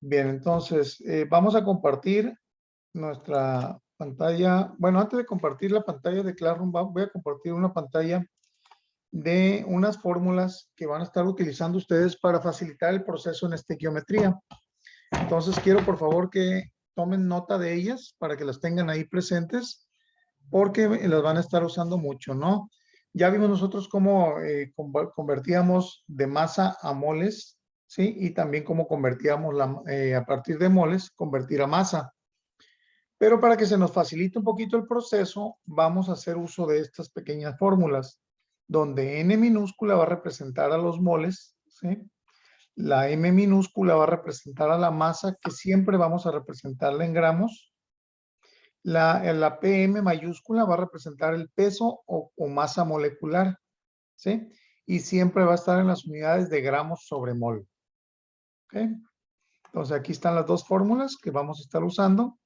Bien, entonces vamos a compartir nuestra pantalla. Bueno, antes de compartir la pantalla de Classroom, voy a compartir una pantalla de unas fórmulas que van a estar utilizando ustedes para facilitar el proceso en estequiometría. Entonces quiero por favor que tomen nota de ellas para que las tengan ahí presentes porque las van a estar usando mucho, ¿no? Ya vimos nosotros cómo convertíamos de masa a moles, ¿sí? Y también cómo convertíamos a partir de moles, convertir a masa. Pero para que se nos facilite un poquito el proceso, vamos a hacer uso de estas pequeñas fórmulas, donde n minúscula va a representar a los moles, ¿sí? La m minúscula va a representar a la masa, que siempre vamos a representarla en gramos. La PM mayúscula va a representar el peso o masa molecular, ¿sí? Y siempre va a estar en las unidades de gramos sobre mol. ¿Ok? Entonces aquí están las dos fórmulas que vamos a estar usando.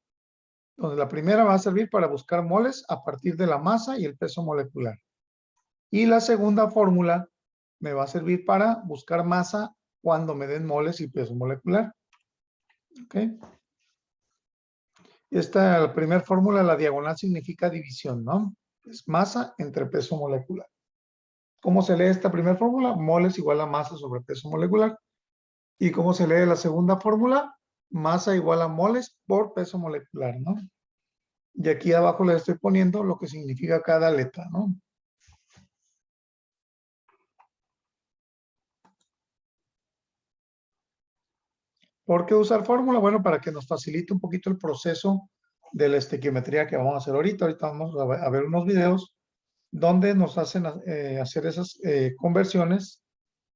Entonces la primera va a servir para buscar moles a partir de la masa y el peso molecular. Y la segunda fórmula me va a servir para buscar masa cuando me den moles y peso molecular. ¿Ok? La primera fórmula, la diagonal significa división, ¿no? Es masa entre peso molecular. ¿Cómo se lee esta primera fórmula? Moles igual a masa sobre peso molecular. ¿Y cómo se lee la segunda fórmula? Masa igual a moles por peso molecular, ¿no? Y aquí abajo les estoy poniendo lo que significa cada letra, ¿no? ¿Por qué usar fórmula? Bueno, para que nos facilite un poquito el proceso de la estequiometría que vamos a hacer ahorita. Ahorita vamos a ver unos videos donde nos hacen hacer esas conversiones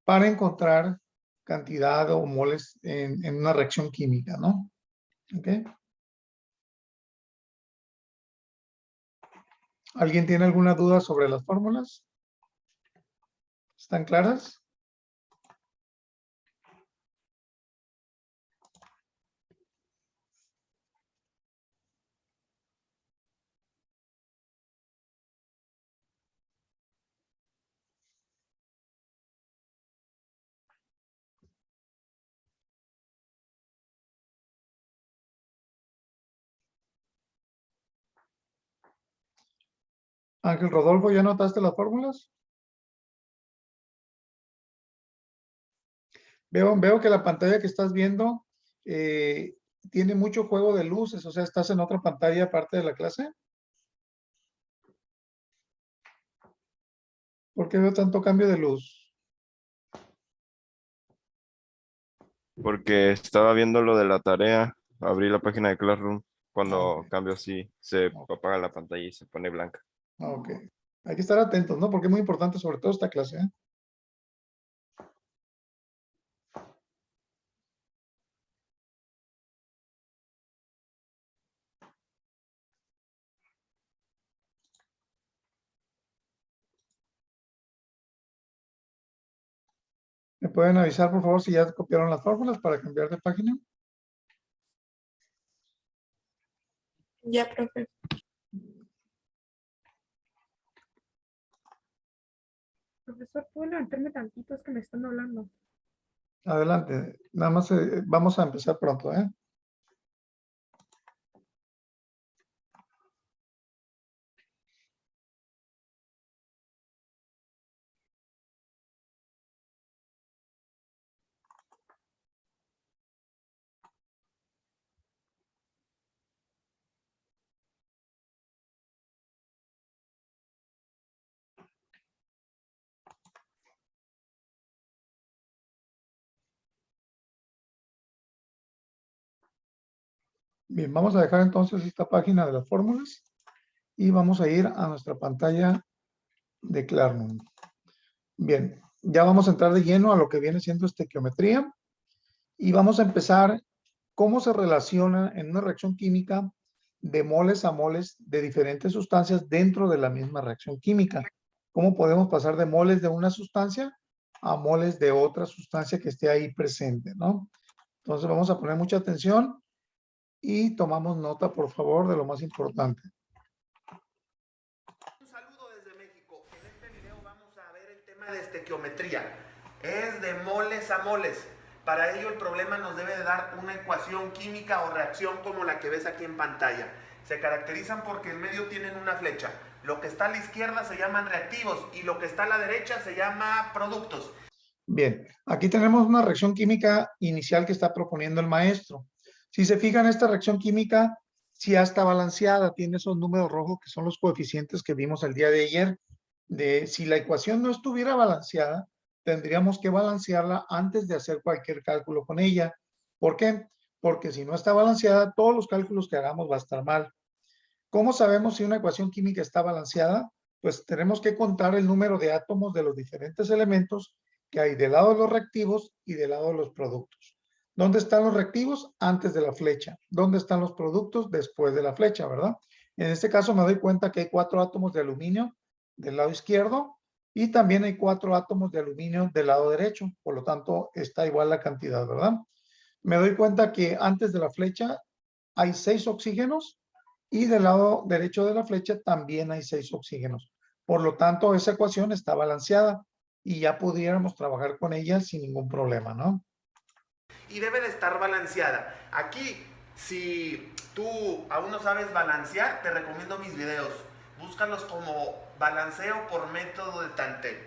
para encontrar cantidad o moles en una reacción química, ¿no? ¿Ok? ¿Alguien tiene alguna duda sobre las fórmulas? ¿Están claras? Ángel Rodolfo, ¿ya notaste las fórmulas? Veo que la pantalla que estás viendo eh, tiene mucho juego de luces, o sea, ¿estás en otra pantalla aparte de la clase? ¿Por qué veo tanto cambio de luz? Porque estaba viendo lo de la tarea, abrí la página de Classroom, Ah, ok. cuando cambio así, se apaga la pantalla y se pone blanca. Ok. Hay que estar atentos, ¿no? Porque es muy importante, sobre todo esta clase, ¿eh? ¿Me pueden avisar, por favor, si ya copiaron las fórmulas para cambiar de página? Ya, profe. Profesor, ¿puedo levantarme tantito? Es que me están hablando. Adelante. Nada más vamos a empezar pronto, ¿eh? Bien, vamos a dejar entonces esta página de las fórmulas y vamos a ir a nuestra pantalla de Classroom. Bien, ya vamos a entrar de lleno a lo que viene siendo estequiometría y vamos a empezar cómo se relaciona en una reacción química de moles a moles de diferentes sustancias dentro de la misma reacción química. ¿Cómo podemos pasar de moles de una sustancia a moles de otra sustancia que esté ahí presente, ¿no? Entonces vamos a poner mucha atención y tomamos nota, por favor, de lo más importante. Un saludo desde México. En este video vamos a ver el tema de estequiometría. Es de moles a moles. Para ello el problema nos debe de dar una ecuación química o reacción como la que ves aquí en pantalla. Se caracterizan porque en medio tienen una flecha. Lo que está a la izquierda se llaman reactivos y lo que está a la derecha se llama productos. Bien, aquí tenemos una reacción química inicial que está proponiendo el maestro. Si se fijan, esta reacción química sí ya está balanceada, tiene esos números rojos que son los coeficientes que vimos el día de ayer. Si la ecuación no estuviera balanceada, tendríamos que balancearla antes de hacer cualquier cálculo con ella. ¿Por qué? Porque si no está balanceada, todos los cálculos que hagamos va a estar mal. ¿Cómo sabemos si una ecuación química está balanceada? Pues tenemos que contar el número de átomos de los diferentes elementos que hay del lado de los reactivos y del lado de los productos. ¿Dónde están los reactivos? Antes de la flecha. ¿Dónde están los productos? Después de la flecha, ¿verdad? En este caso me doy cuenta que hay 4 átomos de aluminio del lado izquierdo y también hay 4 átomos de aluminio del lado derecho. Por lo tanto, está igual la cantidad, ¿verdad? Me doy cuenta que antes de la flecha hay 6 oxígenos y del lado derecho de la flecha también hay 6 oxígenos. Por lo tanto, esa ecuación está balanceada y ya pudiéramos trabajar con ella sin ningún problema, ¿no? Y debe de estar balanceada. Aquí, si tú aún no sabes balancear, te recomiendo mis videos. Búscalos como balanceo por método de Tantel.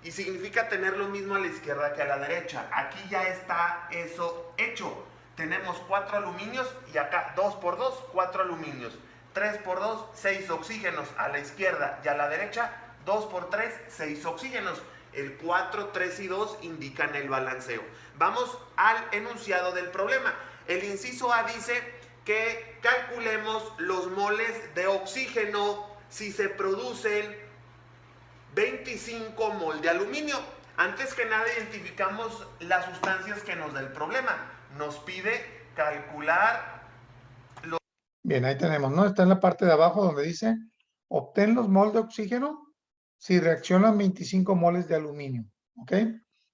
Y significa tener lo mismo a la izquierda que a la derecha. Aquí ya está eso hecho. Tenemos 4 aluminios y acá 2 por 2, 4 aluminios. 3 por 2, 6 oxígenos a la izquierda y a la derecha. 2 por 3, 6 oxígenos. El 4, 3 y 2 indican el balanceo. Vamos al enunciado del problema. El inciso A dice que calculemos los moles de oxígeno si se producen 25 mol de aluminio. Antes que nada identificamos las sustancias que nos da el problema. Nos pide calcular los... Bien, ahí tenemos, ¿no? Está en la parte de abajo donde dice, obtén los moles de oxígeno si reaccionan 25 moles de aluminio, ¿ok?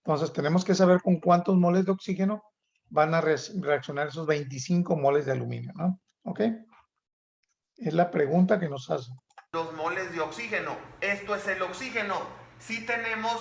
Entonces tenemos que saber con cuántos moles de oxígeno van a reaccionar esos 25 moles de aluminio, ¿no? ¿Ok? Es la pregunta que nos hace. Los moles de oxígeno. Esto es el oxígeno. Si tenemos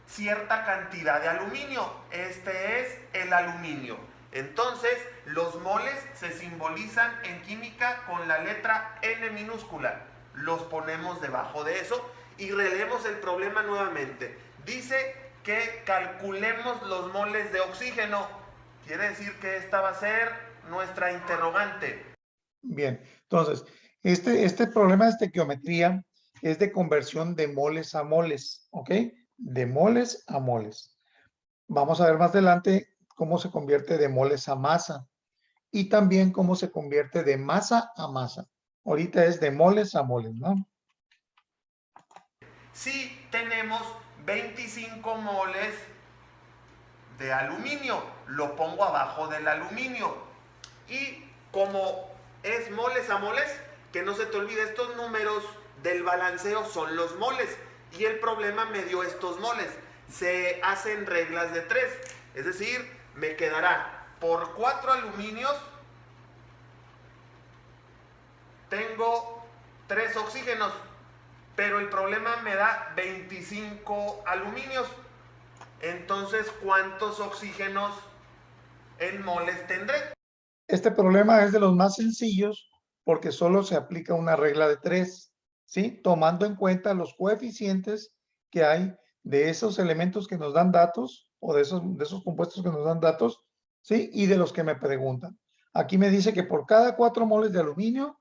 cierta cantidad de aluminio, este es el aluminio. Entonces, los moles se simbolizan en química con la letra N minúscula. Los ponemos debajo de eso y releemos el problema nuevamente. Dice que calculemos los moles de oxígeno. Quiere decir que esta va a ser nuestra interrogante. Bien, entonces, este problema de estequiometría es de conversión de moles a moles, ¿ok? De moles a moles. Vamos a ver más adelante cómo se convierte de moles a masa y también cómo se convierte de masa a masa. Ahorita es de moles a moles, ¿no? Si tenemos 25 moles de aluminio, lo pongo abajo del aluminio. Y como es moles a moles, que no se te olvide, estos números del balanceo son los moles. Y el problema me dio estos moles. Se hacen reglas de 3. Es decir, me quedará por 4 aluminios, tengo 3 oxígenos. Pero el problema me da 25 aluminios. Entonces, ¿cuántos oxígenos en moles tendré? Este problema es de los más sencillos porque solo se aplica una regla de 3, ¿sí? Tomando en cuenta los coeficientes que hay de esos elementos que nos dan datos o de esos compuestos que nos dan datos, ¿sí? Y de los que me preguntan. Aquí me dice que por cada 4 moles de aluminio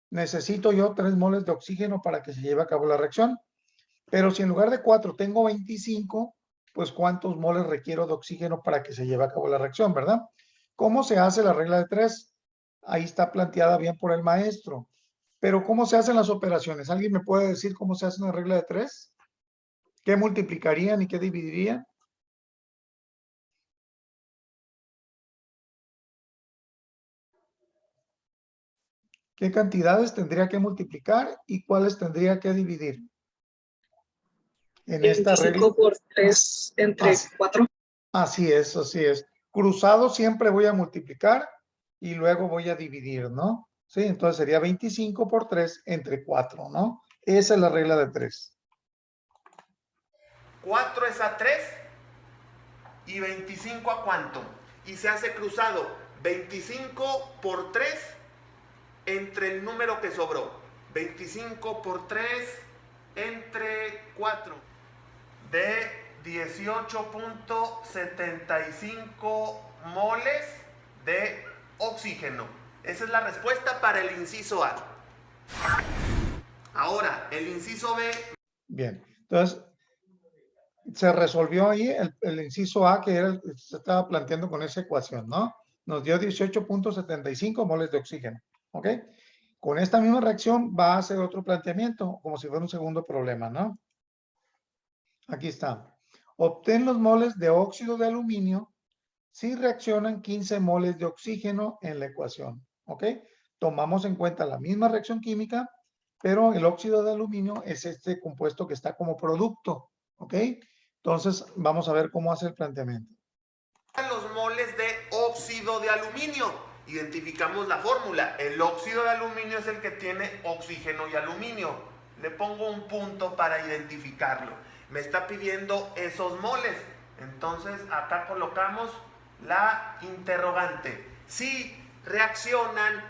necesito yo 3 moles de oxígeno para que se lleve a cabo la reacción. Pero si en lugar de 4 tengo 25, pues ¿cuántos moles requiero de oxígeno para que se lleve a cabo la reacción, verdad? ¿Cómo se hace la regla de 3? Ahí está planteada bien por el maestro. Pero ¿cómo se hacen las operaciones? ¿Alguien me puede decir cómo se hace una regla de 3? ¿Qué multiplicarían y qué dividirían? ¿Qué cantidades tendría que multiplicar y cuáles tendría que dividir? En esta regla. 25 por 3 entre 4. Así es, así es. Cruzado siempre voy a multiplicar y luego voy a dividir, ¿no? Sí, entonces sería 25 por 3 entre 4, ¿no? Esa es la regla de 3. 4 es a 3 y 25 a ¿cuánto? y se hace cruzado 25 por 3 entre el número que sobró. 25 por 3 entre 4 de 18.75 moles de oxígeno. Esa es la respuesta para el inciso A. Ahora, el inciso B. Bien, entonces se resolvió ahí el inciso A, que era el que se estaba planteando con esa ecuación, ¿no? Nos dio 18.75 moles de oxígeno, ¿ok? Con esta misma reacción va a hacer otro planteamiento, como si fuera un segundo problema, ¿no? Aquí está. Obtén los moles de óxido de aluminio si reaccionan 15 moles de oxígeno en la ecuación, ¿ok? Tomamos en cuenta la misma reacción química, pero el óxido de aluminio es este compuesto que está como producto, ¿ok? Entonces, vamos a ver cómo hace el planteamiento. Los moles de óxido de aluminio. Identificamos la fórmula. El óxido de aluminio es el que tiene oxígeno y aluminio. Le pongo un punto para identificarlo. Me está pidiendo esos moles. Entonces, acá colocamos la interrogante. Si reaccionan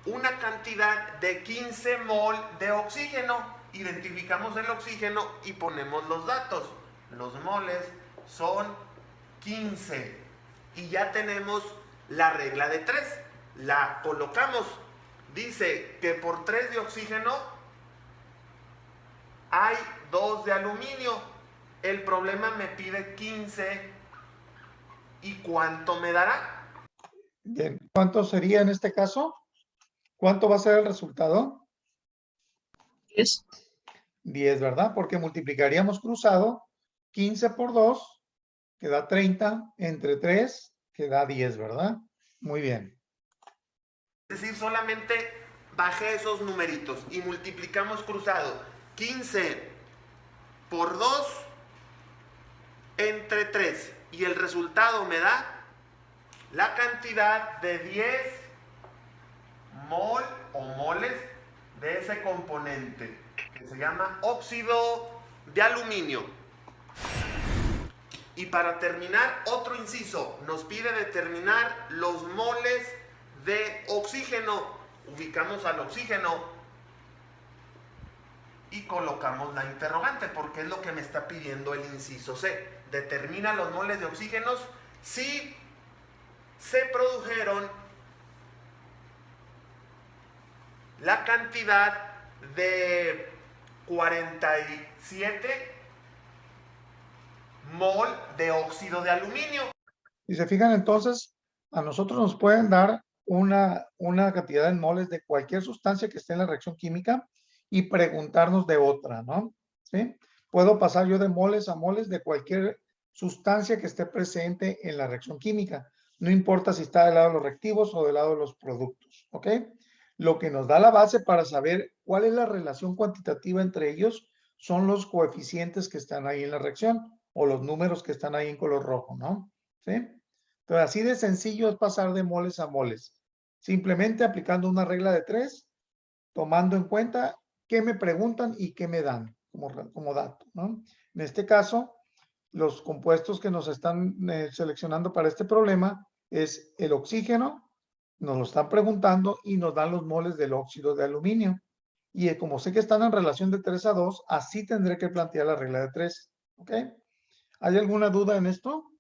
una cantidad de 15 mol de oxígeno, identificamos el oxígeno y ponemos los datos. Los moles son 15 y ya tenemos la regla de 3. La colocamos. Dice que por 3 de oxígeno hay 2 de aluminio. El problema me pide 15. ¿Y cuánto me dará? Bien, ¿cuánto sería en este caso? ¿Cuánto va a ser el resultado? 10. 10, ¿verdad? Porque multiplicaríamos cruzado 15 por 2, que da 30, entre 3, que da 10, ¿verdad? Muy bien. Es decir, solamente bajé esos numeritos y multiplicamos cruzado. 15 por 2 entre 3. Y el resultado me da la cantidad de 10 mol o moles de ese componente que se llama óxido de aluminio. Y para terminar, otro inciso, nos pide determinar los moles de oxígeno. Ubicamos al oxígeno y colocamos la interrogante, porque es lo que me está pidiendo el inciso C. Determina los moles de oxígenos si se produjeron la cantidad de 47 mol de óxido de aluminio. Si se fijan entonces, a nosotros nos pueden dar una cantidad en moles de cualquier sustancia que esté en la reacción química y preguntarnos de otra, ¿no? ¿Sí? Puedo pasar yo de moles a moles de cualquier sustancia que esté presente en la reacción química. No importa si está del lado de los reactivos o del lado de los productos, ¿ok? Lo que nos da la base para saber cuál es la relación cuantitativa entre ellos son los coeficientes que están ahí en la reacción o los números que están ahí en color rojo, ¿no? ¿Sí? Entonces, así de sencillo es pasar de moles a moles. Simplemente aplicando una regla de 3, tomando en cuenta qué me preguntan y qué me dan como dato, ¿no? En este caso, los compuestos que nos están seleccionando para este problema es el oxígeno, nos lo están preguntando y nos dan los moles del óxido de aluminio. Y como sé que están en relación de 3 a 2, así tendré que plantear la regla de 3. ¿Ok? ¿Hay alguna duda en esto?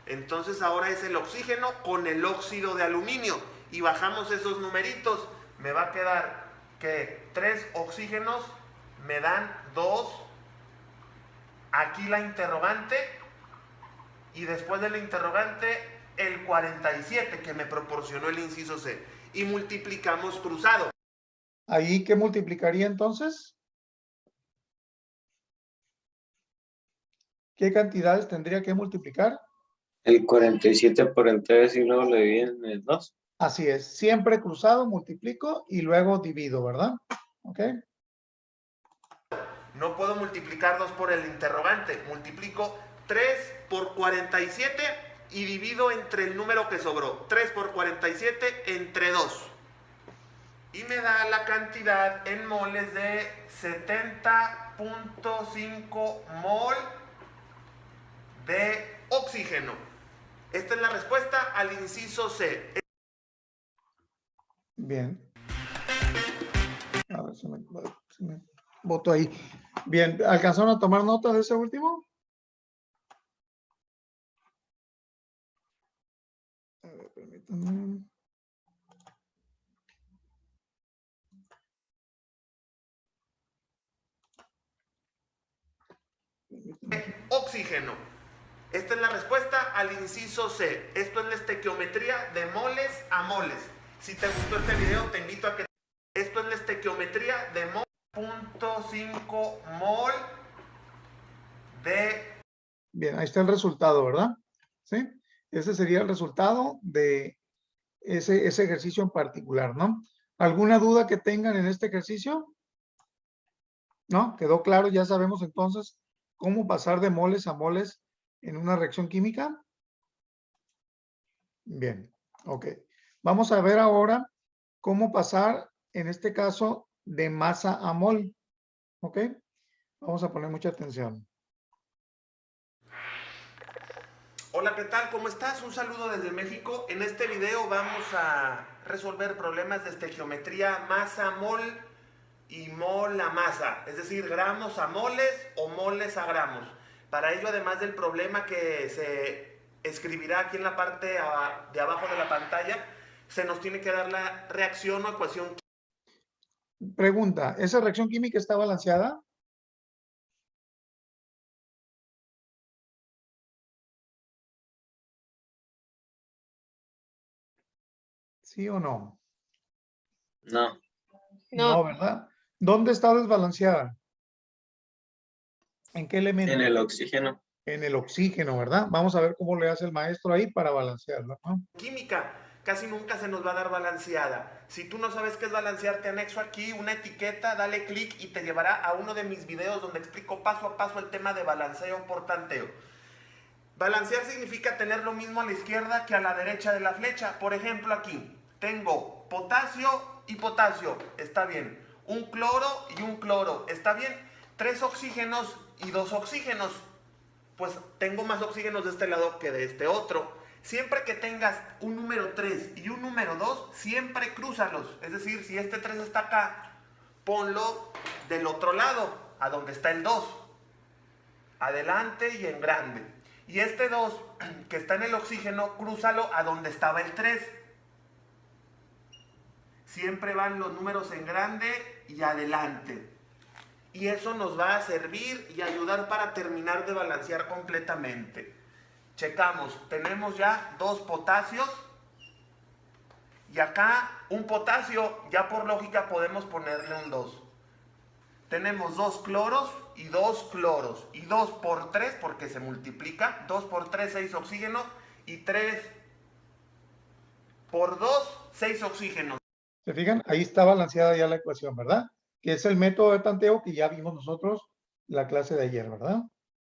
Entonces ahora es el oxígeno con el óxido de aluminio y bajamos esos numeritos. Me va a quedar que 3 oxígenos me dan 2. Aquí la interrogante y después de la interrogante el 47 que me proporcionó el inciso C. Y multiplicamos cruzado. ¿Ahí qué multiplicaría entonces? ¿Qué cantidades tendría que multiplicar? El 47 por el 3 y luego lo dividen en el 2. Así es, siempre cruzado, multiplico y luego divido, ¿verdad? ¿Ok? No puedo multiplicar 2 por el interrogante. Multiplico 3 por 47 y divido entre el número que sobró. 3 por 47 entre 2. y me da la cantidad en moles de 70.5 mol de oxígeno. Esta es la respuesta al inciso C. Bien. A ver, se me botó ahí. Bien, ¿alcanzaron a tomar nota de ese último? A ver, permítanme. Oxígeno. Esta es la respuesta al inciso C. Esto es la estequiometría de moles a moles. Si te gustó este video, te invito a que... Esto es la estequiometría de moles. 0.5 mol de... Bien, ahí está el resultado, ¿verdad? ¿Sí? Ese sería el resultado de ese ejercicio en particular, ¿no? ¿Alguna duda que tengan en este ejercicio? ¿No? ¿Quedó claro? Ya sabemos entonces cómo pasar de moles a moles en una reacción química. Bien, ok. Vamos a ver ahora cómo pasar, en este caso, de masa a mol. ¿Ok? Vamos a poner mucha atención. Hola, ¿qué tal? ¿Cómo estás? Un saludo desde México. En este video vamos a resolver problemas de estequiometría masa-mol y mol a masa, es decir, gramos a moles o moles a gramos. Para ello, además del problema que se escribirá aquí en la parte de abajo de la pantalla, se nos tiene que dar la reacción o ecuación. Pregunta, ¿esa reacción química está balanceada? ¿Sí o no? No, No, ¿verdad? ¿Dónde está desbalanceada? ¿En qué elemento? en el oxígeno. En el oxígeno, ¿verdad? Vamos a ver cómo le hace el maestro ahí para balancearlo, ¿no? Química casi nunca se nos va a dar balanceada. Si tú no sabes qué es balancear, te anexo aquí una etiqueta, dale clic y te llevará a uno de mis videos donde explico paso a paso el tema de balanceo por tanteo. Balancear significa tener lo mismo a la izquierda que a la derecha de la flecha. Por ejemplo, aquí tengo potasio y potasio, está bien. Un cloro y un cloro, está bien. 3 oxígenos y 2 oxígenos. Pues tengo más oxígenos de este lado que de este otro. Siempre que tengas un número 3 y un número 2, siempre crúzalos. Es decir, si este 3 está acá, ponlo del otro lado, a donde está el 2. Adelante y en grande. Y este 2, que está en el oxígeno, crúzalo a donde estaba el 3. Siempre van los números en grande y adelante. Y eso nos va a servir y ayudar para terminar de balancear completamente. Checamos, tenemos ya 2 potasios. Y acá un potasio, ya por lógica podemos ponerle un 2. Tenemos 2 cloros y 2 cloros. Y 2 por 3, porque se multiplica. 2 por 3, 6 oxígeno. Y 3 por 2, 6 oxígenos. ¿Se fijan? Ahí está balanceada ya la ecuación, ¿verdad? Que es el método de tanteo que ya vimos nosotros la clase de ayer, ¿verdad?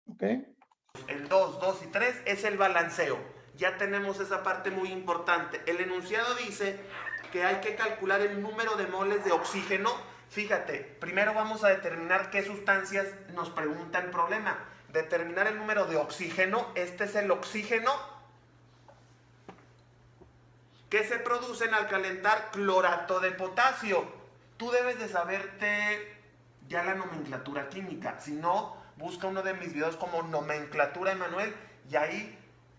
¿Ok? El 2, 2 y 3 es el balanceo. Ya tenemos esa parte muy importante. El enunciado dice que hay que calcular el número de moles de oxígeno. Fíjate, primero vamos a determinar qué sustancias nos pregunta el problema. Determinar el número de oxígeno. Este es el oxígeno que se producen al calentar clorato de potasio. Tú debes de saberte ya la nomenclatura química. Si no, busca uno de mis videos como nomenclatura Emanuel y ahí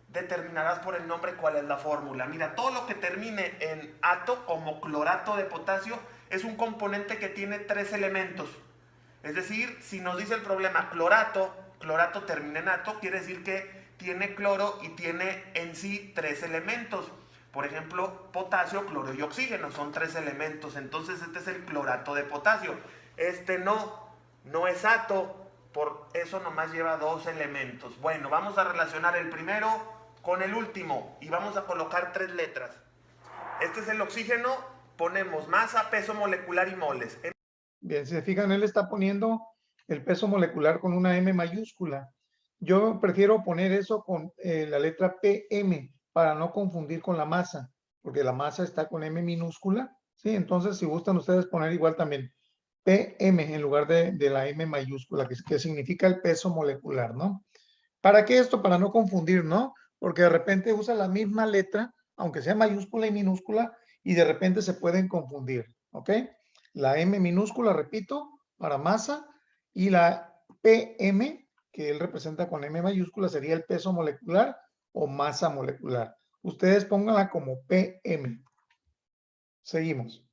determinarás por el nombre cuál es la fórmula. Mira, todo lo que termine en ato, como clorato de potasio, es un componente que tiene 3 elementos. Es decir, si nos dice el problema clorato termina en ato, quiere decir que tiene cloro y tiene en sí 3 elementos. Por ejemplo, potasio, cloro y oxígeno son 3 elementos. Entonces este es el clorato de potasio. Este no es ato, por eso nomás lleva 2 elementos. Bueno, vamos a relacionar el primero con el último y vamos a colocar 3 letras. Este es el oxígeno, ponemos masa, peso molecular y moles. Bien, si se fijan, él está poniendo el peso molecular con una M mayúscula. Yo prefiero poner eso con la letra PM para no confundir con la masa, porque la masa está con M minúscula, ¿sí? Entonces, si gustan ustedes poner igual también PM en lugar de la M mayúscula, que significa el peso molecular, ¿no? ¿Para qué esto? Para no confundir, ¿no? Porque de repente usa la misma letra, aunque sea mayúscula y minúscula, y de repente se pueden confundir, ¿ok? La M minúscula, repito, para masa, y la PM, que él representa con M mayúscula, sería el peso molecular o masa molecular. Ustedes pónganla como PM. Seguimos.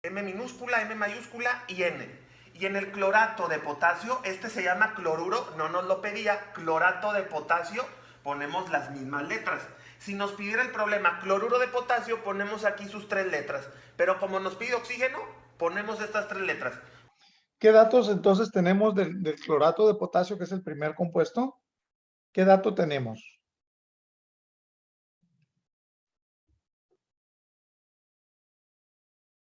M minúscula, M mayúscula y N. Y en el clorato de potasio, este se llama cloruro, no nos lo pedía, clorato de potasio, ponemos las mismas letras. Si nos pidiera el problema cloruro de potasio, ponemos aquí sus 3 letras. Pero como nos pide oxígeno, ponemos estas 3 letras. ¿Qué datos entonces tenemos del clorato de potasio, que es el primer compuesto? ¿Qué dato tenemos?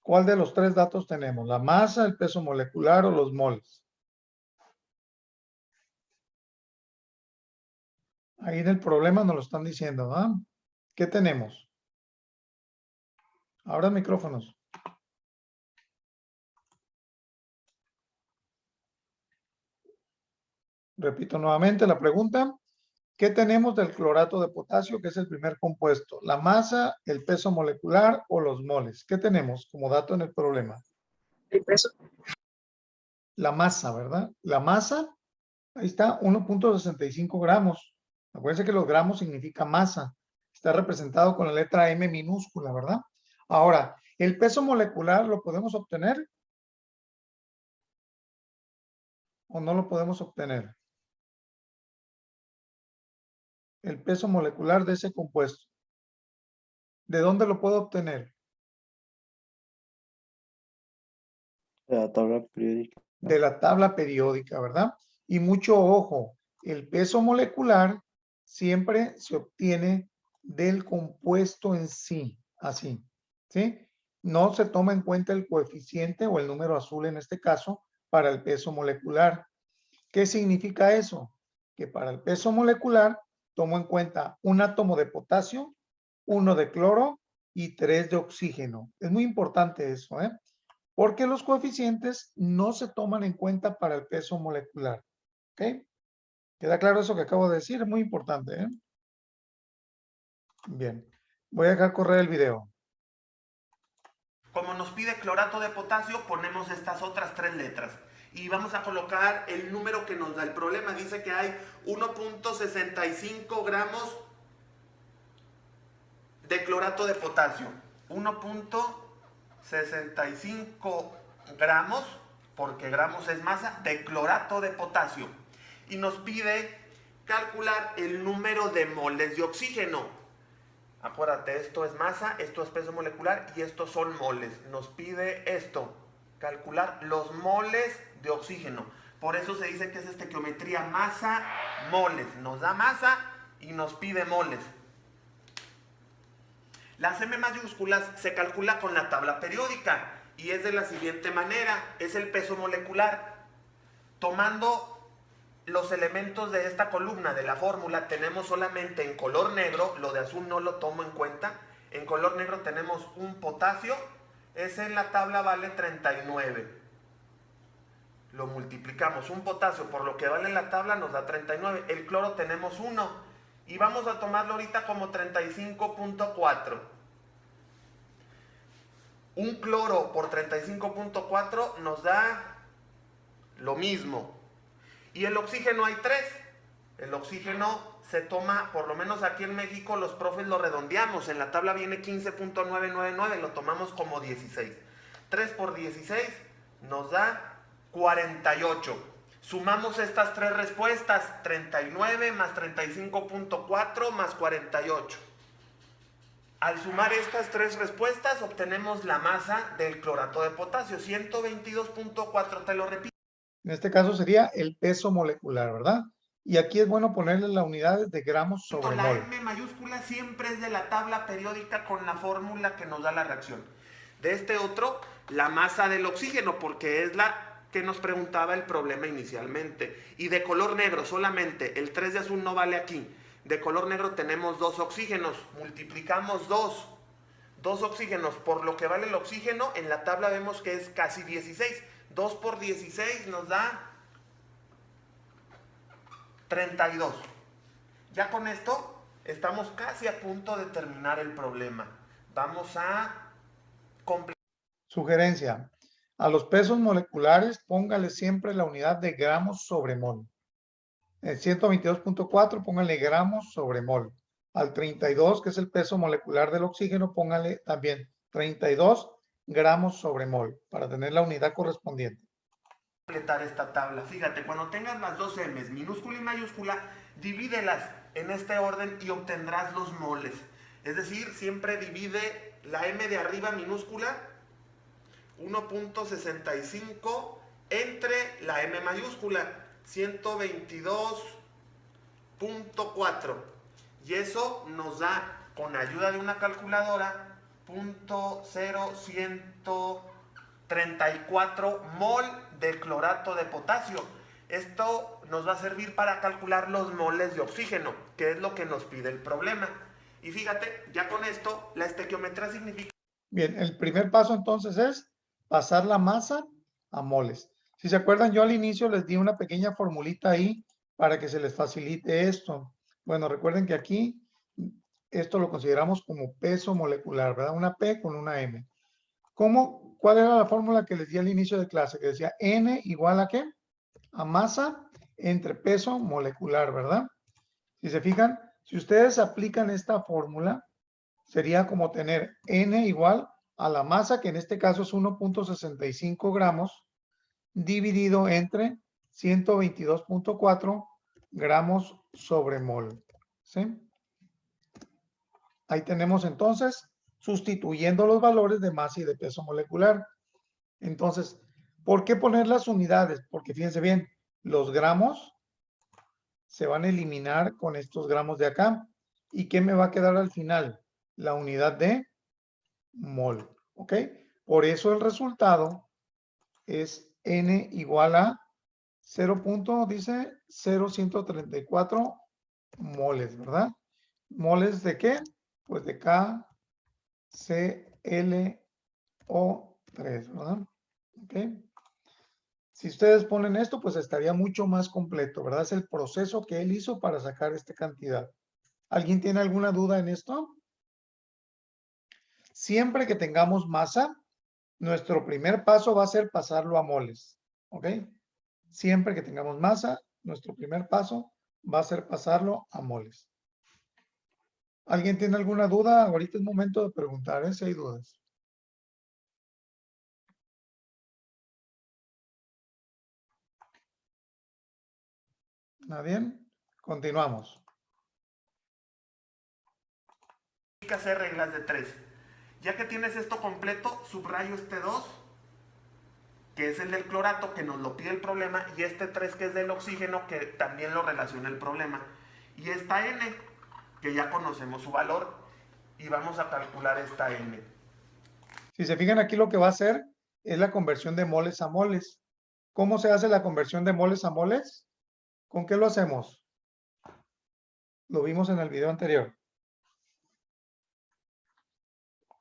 ¿Cuál de los 3 datos tenemos? ¿La masa, el peso molecular o los moles? Ahí en el problema nos lo están diciendo, ¿ah? ¿Qué tenemos? Ahora micrófonos. Repito nuevamente la pregunta. ¿Qué tenemos del clorato de potasio, que es el primer compuesto? ¿La masa, el peso molecular o los moles? ¿Qué tenemos como dato en el problema? El peso. La masa, ¿verdad? La masa, ahí está, 1.65 gramos. Acuérdense que los gramos significa masa. Está representado con la letra M minúscula, ¿verdad? Ahora, ¿el peso molecular lo podemos obtener? ¿O no lo podemos obtener? El peso molecular de ese compuesto. ¿De dónde lo puedo obtener? La tabla periódica. De la tabla periódica, ¿verdad? Y mucho ojo, el peso molecular siempre se obtiene del compuesto en sí, así, ¿sí? No se toma en cuenta el coeficiente o el número azul en este caso para el peso molecular. ¿Qué significa eso? Que para el peso molecular tomo en cuenta un átomo de potasio, 1 de cloro y 3 de oxígeno. Es muy importante eso, ¿eh? Porque los coeficientes no se toman en cuenta para el peso molecular. ¿Ok? ¿Queda claro eso que acabo de decir? Es muy importante, ¿eh? Bien. Voy a dejar correr el video. Como nos pide clorato de potasio, ponemos estas otras 3 letras. Y vamos a colocar el número que nos da el problema. Dice que hay 1.65 gramos de clorato de potasio. 1.65 gramos, porque gramos es masa, de clorato de potasio. Y nos pide calcular el número de moles de oxígeno. Acuérdate, esto es masa, esto es peso molecular y estos son moles. Nos pide esto, calcular los moles de oxígeno. Por eso se dice que es estequiometría masa-moles. Nos da masa y nos pide moles. Las M mayúsculas se calcula con la tabla periódica y es de la siguiente manera. Es el peso molecular. Tomando los elementos de esta columna de la fórmula, tenemos solamente en color negro, lo de azul no lo tomo en cuenta. En color negro tenemos un potasio, ese en la tabla vale 39. Lo multiplicamos, un potasio por lo que vale en la tabla nos da 39. El cloro tenemos 1 y vamos a tomarlo ahorita como 35.4. Un cloro por 35.4 nos da lo mismo. Y el oxígeno hay 3. El oxígeno se toma, por lo menos aquí en México, los profes lo redondeamos. En la tabla viene 15.999, lo tomamos como 16. 3 por 16 nos da 48. Sumamos estas 3 respuestas, 39 más 35.4 más 48. Al sumar estas 3 respuestas obtenemos la masa del clorato de potasio, 122.4, te lo repito. En este caso sería el peso molecular, ¿verdad? Y aquí es bueno ponerle la unidad de gramos sobre La mol. M mayúscula siempre es de la tabla periódica con la fórmula que nos da la reacción. De este otro, la masa del oxígeno, porque es la que nos preguntaba el problema inicialmente. Y de color negro solamente, el 3 de azul no vale aquí. De color negro tenemos 2 oxígenos, multiplicamos 2. 2 oxígenos por lo que vale el oxígeno, en la tabla vemos que es casi 16. 2 por 16 nos da 32. Ya con esto estamos casi a punto de terminar el problema. Vamos a completar. Sugerencia. A los pesos moleculares, póngale siempre la unidad de gramos sobre mol. El 122.4, póngale gramos sobre mol. Al 32, que es el peso molecular del oxígeno, póngale también 32 gramos sobre mol, para tener la unidad correspondiente. Completar esta tabla. Fíjate, cuando tengas las dos M's, minúscula y mayúscula, divídelas en este orden y obtendrás los moles. Es decir, siempre divide la M de arriba minúscula 1.65 entre la M mayúscula 122.4 y eso nos da, con ayuda de una calculadora, 0.0134 mol de clorato de potasio. Esto nos va a servir para calcular los moles de oxígeno, que es lo que nos pide el problema. Y fíjate, ya con esto, la estequiometría significa... Bien, el primer paso entonces es pasar la masa a moles. Si se acuerdan, yo al inicio les di una pequeña formulita ahí para que se les facilite esto. Bueno, recuerden que aquí esto lo consideramos como peso molecular, ¿verdad? Una P con una M. ¿Cuál era la fórmula que les di al inicio de clase? Que decía N igual a ¿qué? A masa entre peso molecular, ¿verdad? Si se fijan, si ustedes aplican esta fórmula, sería como tener N igual a la masa, que en este caso es 1.65 gramos, dividido entre 122.4 gramos sobre mol. ¿Sí? Ahí tenemos entonces, sustituyendo los valores de masa y de peso molecular. Entonces, ¿por qué poner las unidades? Porque fíjense bien, los gramos se van a eliminar con estos gramos de acá. ¿Y qué me va a quedar al final? La unidad de mol. ¿Ok? Por eso el resultado es N igual a 0.0134 moles, ¿verdad? ¿Moles de qué? Pues de KClO3, ¿verdad? ¿Ok? Si ustedes ponen esto, pues estaría mucho más completo, ¿verdad? Es el proceso que él hizo para sacar esta cantidad. ¿Alguien tiene alguna duda en esto? Siempre que tengamos masa, nuestro primer paso va a ser pasarlo a moles, ¿ok? Siempre que tengamos masa, nuestro primer paso va a ser pasarlo a moles. ¿Alguien tiene alguna duda? Ahorita es momento de preguntar, si hay dudas. ¿Nadie? Continuamos. Hay que hacer reglas de 3. Ya que tienes esto completo, subrayo este 2, que es el del clorato, que nos lo pide el problema, y este 3, que es del oxígeno, que también lo relaciona el problema. Y esta N, que ya conocemos su valor, y vamos a calcular esta N. Si se fijan aquí, lo que va a hacer es la conversión de moles a moles. ¿Cómo se hace la conversión de moles a moles? ¿Con qué lo hacemos? Lo vimos en el video anterior.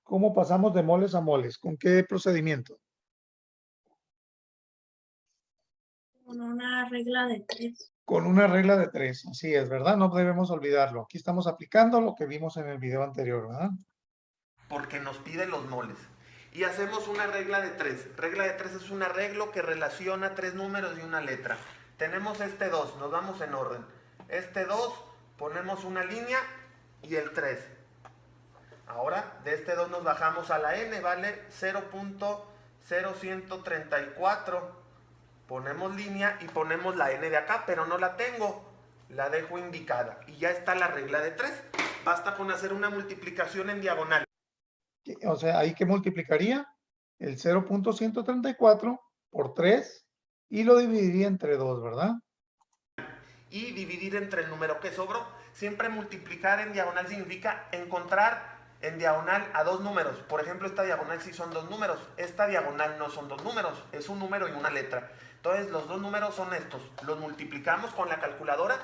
¿Cómo pasamos de moles a moles? ¿Con qué procedimiento? Con una regla de 3. Con una regla de 3. Así es, ¿verdad? No debemos olvidarlo. Aquí estamos aplicando lo que vimos en el video anterior, ¿verdad? Porque nos pide los moles. Y hacemos una regla de 3. Regla de 3 es un arreglo que relaciona 3 números y una letra. Tenemos este 2, nos vamos en orden. Este 2, ponemos una línea y el 3. Ahora, de este 2 nos bajamos a la N, ¿vale? 0.0134. Ponemos línea y ponemos la N de acá, pero no la tengo. La dejo indicada. Y ya está la regla de 3. Basta con hacer una multiplicación en diagonal. O sea, ¿ahí qué multiplicaría? El 0.134 por 3 y lo dividiría entre 2, ¿verdad? Y dividir entre el número que sobró. Siempre multiplicar en diagonal significa encontrar en diagonal a dos números. Por ejemplo, esta diagonal sí son dos números. Esta diagonal no son dos números, es un número y una letra. Entonces, los dos números son estos. Los multiplicamos con la calculadora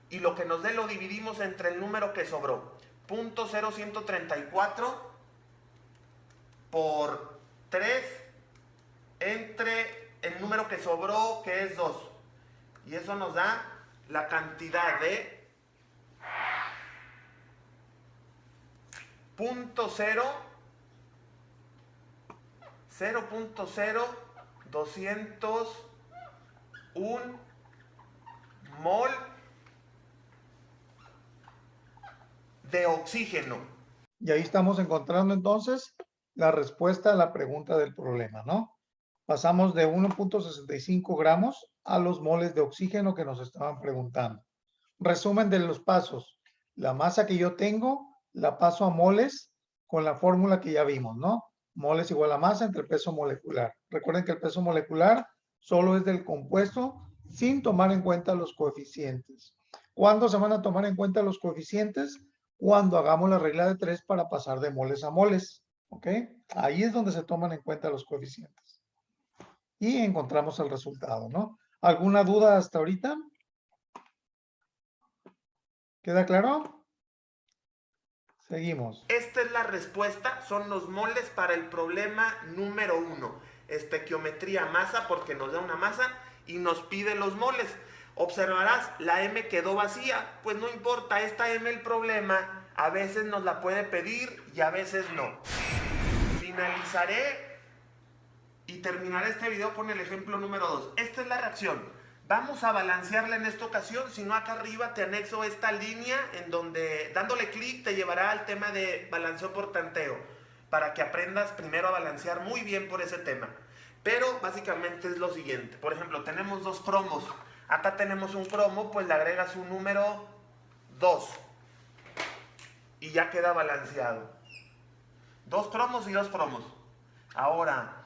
y lo que nos dé lo dividimos entre el número que sobró. 0.0134 por 3 entre el número que sobró, que es 2. Y eso nos da la cantidad de 0.0201 mol de oxígeno. Y ahí estamos encontrando entonces la respuesta a la pregunta del problema, ¿no? Pasamos de 1.65 gramos a los moles de oxígeno que nos estaban preguntando. Resumen de los pasos. La masa que yo tengo la paso a moles con la fórmula que ya vimos, ¿no? Moles igual a masa entre peso molecular. Recuerden que el peso molecular solo es del compuesto sin tomar en cuenta los coeficientes. ¿Cuándo se van a tomar en cuenta los coeficientes? Cuando hagamos la regla de 3 para pasar de moles a moles. ¿Ok? Ahí es donde se toman en cuenta los coeficientes. Y encontramos el resultado, ¿no? ¿Alguna duda hasta ahorita? ¿Queda claro? Seguimos. Esta es la respuesta, son los moles para el problema número 1. Estequiometría masa, porque nos da una masa y nos pide los moles. Observarás, la M quedó vacía, pues no importa, esta M el problema a veces nos la puede pedir y a veces no. Finalizaré y terminaré este video con el ejemplo número 2. Esta es la reacción. Vamos a balancearla en esta ocasión, si no acá arriba te anexo esta línea en donde dándole clic te llevará al tema de balanceo por tanteo, para que aprendas primero a balancear muy bien por ese tema. Pero básicamente es lo siguiente, por ejemplo tenemos dos cromos, acá tenemos un cromo, pues le agregas un número 2 y ya queda balanceado. Dos cromos y dos cromos. Ahora,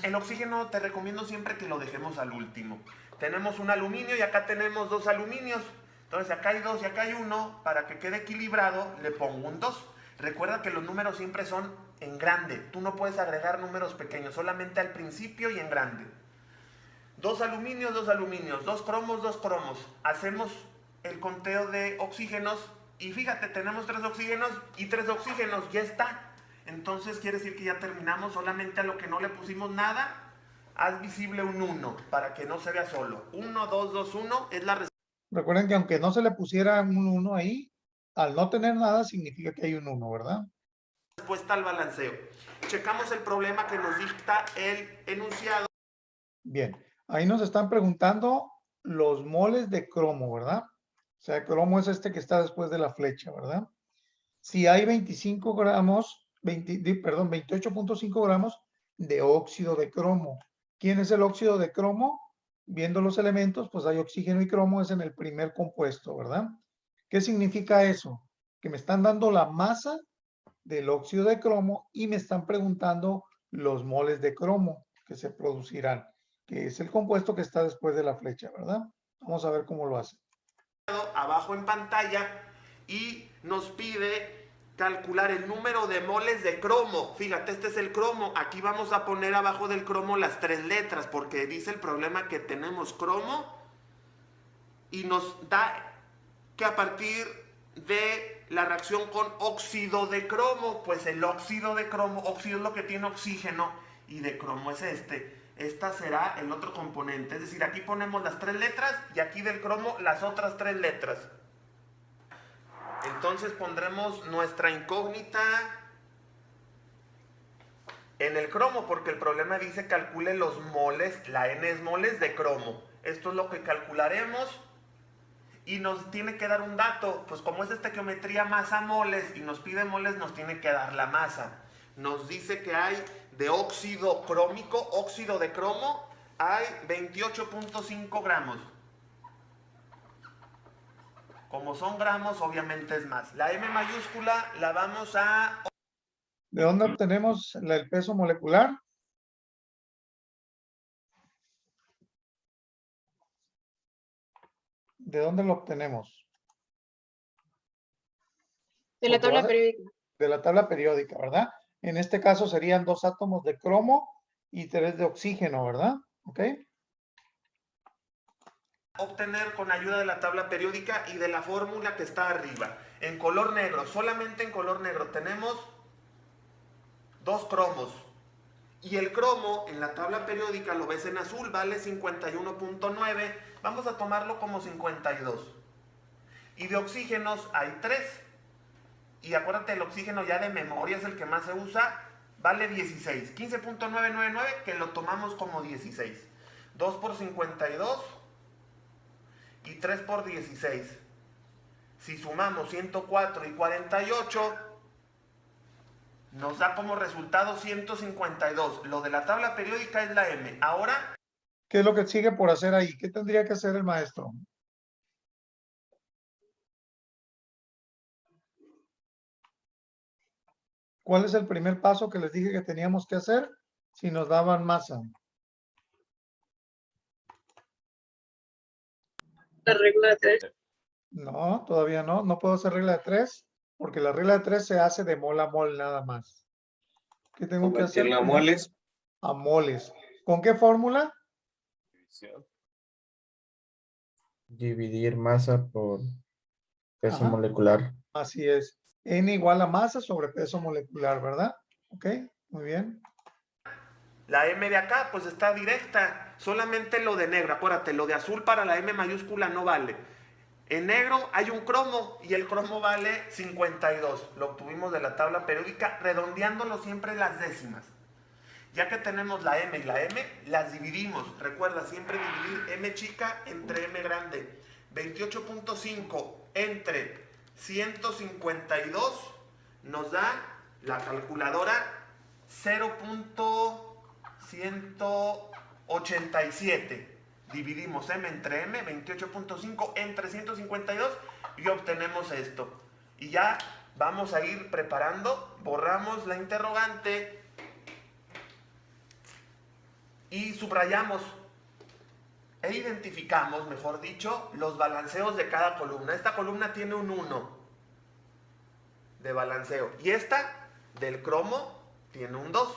el oxígeno te recomiendo siempre que lo dejemos al último. Tenemos un aluminio y acá tenemos dos aluminios. Entonces acá hay 2 y acá hay 1. Para que quede equilibrado le pongo un 2. Recuerda que los números siempre son en grande. Tú no puedes agregar números pequeños, solamente al principio y en grande. 2 aluminios, 2 aluminios, 2 cromos, 2 cromos. Hacemos el conteo de oxígenos y fíjate, tenemos 3 oxígenos y 3 oxígenos. Ya está. Entonces quiere decir que ya terminamos. Solamente a lo que no le pusimos nada, haz visible un 1 para que no se vea solo. 1, 2, 2, 1 es la respuesta. Recuerden que aunque no se le pusiera un 1 ahí, al no tener nada significa que hay un 1, ¿verdad? Respuesta al balanceo. Checamos el problema que nos dicta el enunciado. Bien, ahí nos están preguntando los moles de cromo, ¿verdad? O sea, cromo es este que está después de la flecha, ¿verdad? Si hay 25 gramos, 28.5 gramos de óxido de cromo. ¿Quién es el óxido de cromo? Viendo los elementos, pues hay oxígeno y cromo, es en el primer compuesto, ¿verdad? ¿Qué significa eso? Que me están dando la masa del óxido de cromo y me están preguntando los moles de cromo que se producirán, que es el compuesto que está después de la flecha, ¿verdad? Vamos a ver cómo lo hace. Abajo en pantalla y nos pide calcular el número de moles de cromo. Fíjate, este es el cromo. Aquí vamos a poner abajo del cromo las 3 letras porque dice el problema que tenemos cromo y nos da que a partir de la reacción con óxido de cromo, pues el óxido de cromo, óxido es lo que tiene oxígeno y de cromo es este. Esta será el otro componente, es decir, aquí ponemos las 3 letras y aquí del cromo las otras 3 letras. Entonces pondremos nuestra incógnita en el cromo, porque el problema dice calcule los moles, la N es moles de cromo. Esto es lo que calcularemos y nos tiene que dar un dato, pues como es estequiometría masa moles y nos pide moles, nos tiene que dar la masa. Nos dice que hay de óxido crómico, óxido de cromo, hay 28.5 gramos. Como son gramos, obviamente es más. La M mayúscula la vamos a... ¿De dónde obtenemos el peso molecular? ¿De dónde lo obtenemos? De la Porque tabla va a- periódica. De la tabla periódica, ¿verdad? En este caso serían 2 átomos de cromo y 3 de oxígeno, ¿verdad? ¿Ok? obtener con ayuda de la tabla periódica y de la fórmula que está arriba. En color negro, solamente en color negro tenemos 2 cromos. Y el cromo en la tabla periódica lo ves en azul, vale 51.9. Vamos a tomarlo como 52. Y de oxígenos hay 3. Y acuérdate, el oxígeno ya de memoria es el que más se usa, vale 16. 15.999 que lo tomamos como 16. 2 por 52 y 3 por 16. Si sumamos 104 y 48, nos da como resultado 152. Lo de la tabla periódica es la M. Ahora, ¿Qué es lo que sigue por hacer ahí? ¿Qué tendría que hacer el maestro? ¿Cuál es el primer paso que les dije que teníamos que hacer si nos daban masa? La regla de 3. No, todavía no. No puedo hacer regla de 3 porque la regla de 3 se hace de mol a mol nada más. ¿Qué tengo que hacer? Convertirla a moles. A moles. ¿Con qué fórmula? Dividir masa por peso Ajá. molecular. Así es. N igual a masa sobre peso molecular, ¿verdad? Ok, muy bien. la M de acá pues está directa. Solamente lo de negro, acuérdate, lo de azul para la M mayúscula no vale. En negro hay un cromo y el cromo vale 52. Lo obtuvimos de la tabla periódica redondeándolo siempre las décimas. Ya que tenemos la M y la M, las dividimos. Recuerda siempre dividir M chica entre M grande. 28.5 entre 152 nos da la calculadora 0.187. Dividimos M entre M, 28.5 entre 152 y obtenemos esto. Y ya vamos a ir preparando, borramos la interrogante y subrayamos e identificamos, mejor dicho, los balanceos de cada columna. Esta columna tiene un 1 de balanceo y esta del cromo tiene un 2.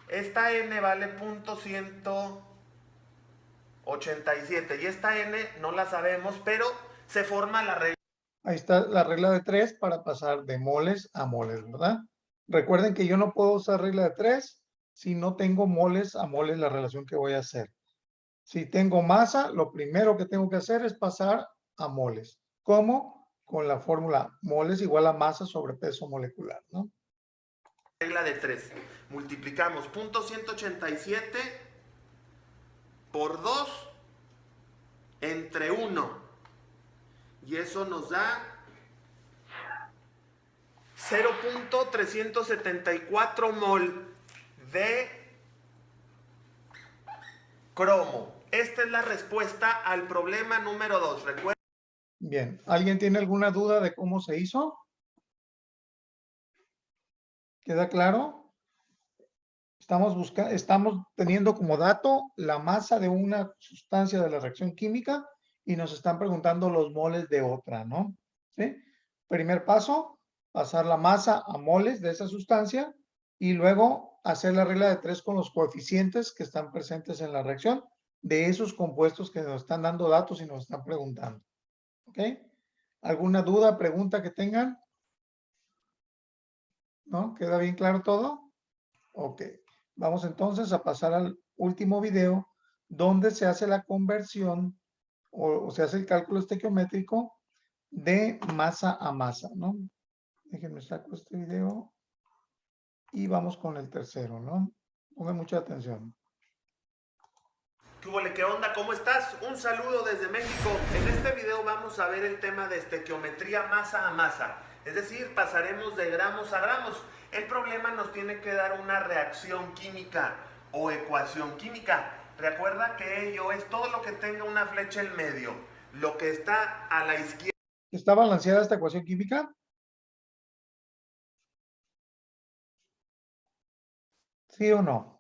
Esta N vale .187 y esta N no la sabemos, pero se forma la regla. Ahí está la regla de 3 para pasar de moles a moles, ¿verdad? Recuerden que yo no puedo usar regla de 3 si no tengo moles a moles la relación que voy a hacer. Si tengo masa, lo primero que tengo que hacer es pasar a moles. ¿Cómo? Con la fórmula moles igual a masa sobre peso molecular, ¿no? Regla de 3. Multiplicamos .187 por 2 entre 1. Y eso nos da 0.374 mol de cromo. Esta es la respuesta al problema número 2. Recuerda. Bien, ¿alguien tiene alguna duda de cómo se hizo? ¿Queda claro? Estamos teniendo como dato la masa de una sustancia de la reacción química y nos están preguntando los moles de otra, ¿no? ¿Sí? Primer paso, pasar la masa a moles de esa sustancia y luego hacer la regla de 3 con los coeficientes que están presentes en la reacción de esos compuestos que nos están dando datos y nos están preguntando. ¿Ok? ¿Alguna duda, pregunta que tengan? ¿No? ¿Queda bien claro todo? Ok. Vamos entonces a pasar al último video donde se hace la conversión o se hace el cálculo estequiométrico de masa a masa, ¿no? Déjenme saco este video y vamos con el tercero, ¿no? Pongan mucha atención. ¿Qué onda? ¿Cómo estás? Un saludo desde México. En este video vamos a ver el tema de estequiometría masa a masa. Es decir, pasaremos de gramos a gramos. El problema nos tiene que dar una reacción química o ecuación química. Recuerda que ello es todo lo que tenga una flecha en medio. Lo que está a la izquierda. ¿Está balanceada esta ecuación química? ¿Sí o no?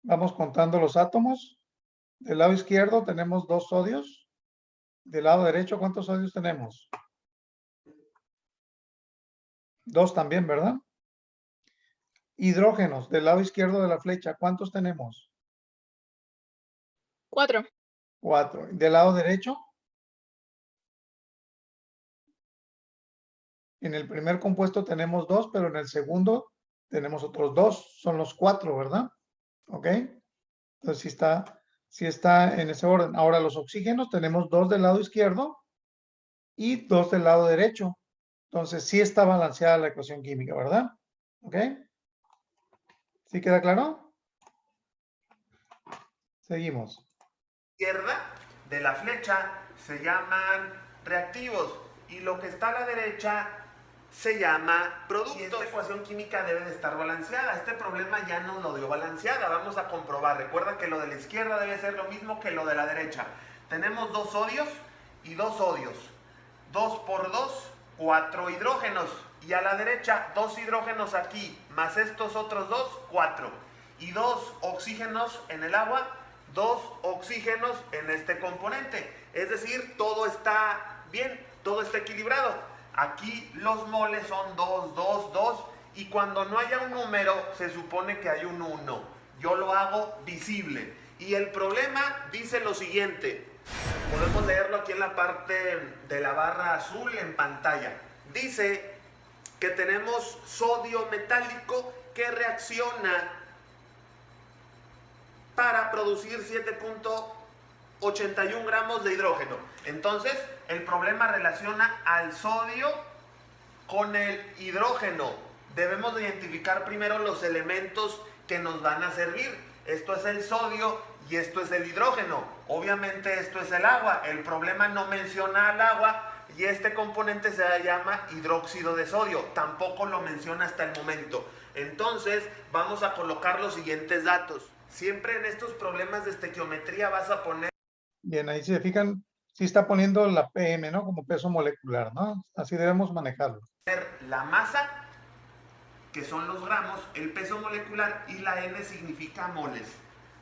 Vamos contando los átomos. Del lado izquierdo tenemos 2 sodios. Del lado derecho, ¿cuántos sodios tenemos? 2 también, ¿verdad? Hidrógenos del lado izquierdo de la flecha, ¿cuántos tenemos? 4. 4. Del lado derecho, en el primer compuesto tenemos 2, pero en el segundo tenemos otros 2. Son los 4, ¿verdad? ¿Ok? Entonces sí está en ese orden. Ahora los oxígenos tenemos 2 del lado izquierdo y 2 del lado derecho. Entonces sí está balanceada la ecuación química, ¿verdad? ¿Ok? ¿Sí queda claro? Seguimos. Izquierda de la flecha se llaman reactivos y lo que está a la derecha se llama productos. Y esta ecuación química debe de estar balanceada. Este problema ya no lo dio balanceada. Vamos a comprobar. Recuerda que lo de la izquierda debe ser lo mismo que lo de la derecha. Tenemos 2 sodios y 2 sodios. 2 por 2, 4 hidrógenos. Y a la derecha, 2 hidrógenos aquí, más estos otros 2, 4. Y 2 oxígenos en el agua, 2 oxígenos en este componente. Es decir, todo está bien, todo está equilibrado. Aquí los moles son 2, 2, 2. Y cuando no haya un número, se supone que hay un 1. Yo lo hago visible. Y el problema dice lo siguiente. Podemos leerlo aquí en la parte de la barra azul en pantalla. Dice que tenemos sodio metálico que reacciona para producir 7.81 gramos de hidrógeno. Entonces, el problema relaciona al sodio con el hidrógeno. Debemos de identificar primero los elementos que nos van a servir. Esto es el sodio y esto es el hidrógeno. Obviamente esto es el agua. El problema no menciona al agua y este componente se llama hidróxido de sodio. Tampoco lo menciona hasta el momento. Entonces, vamos a colocar los siguientes datos. Siempre en estos problemas de estequiometría vas a poner... Bien, ahí si se fijan, sí está poniendo la PM, ¿no? Como peso molecular, ¿no? Así debemos manejarlo. La masa, que son los gramos, el peso molecular y la N significa moles.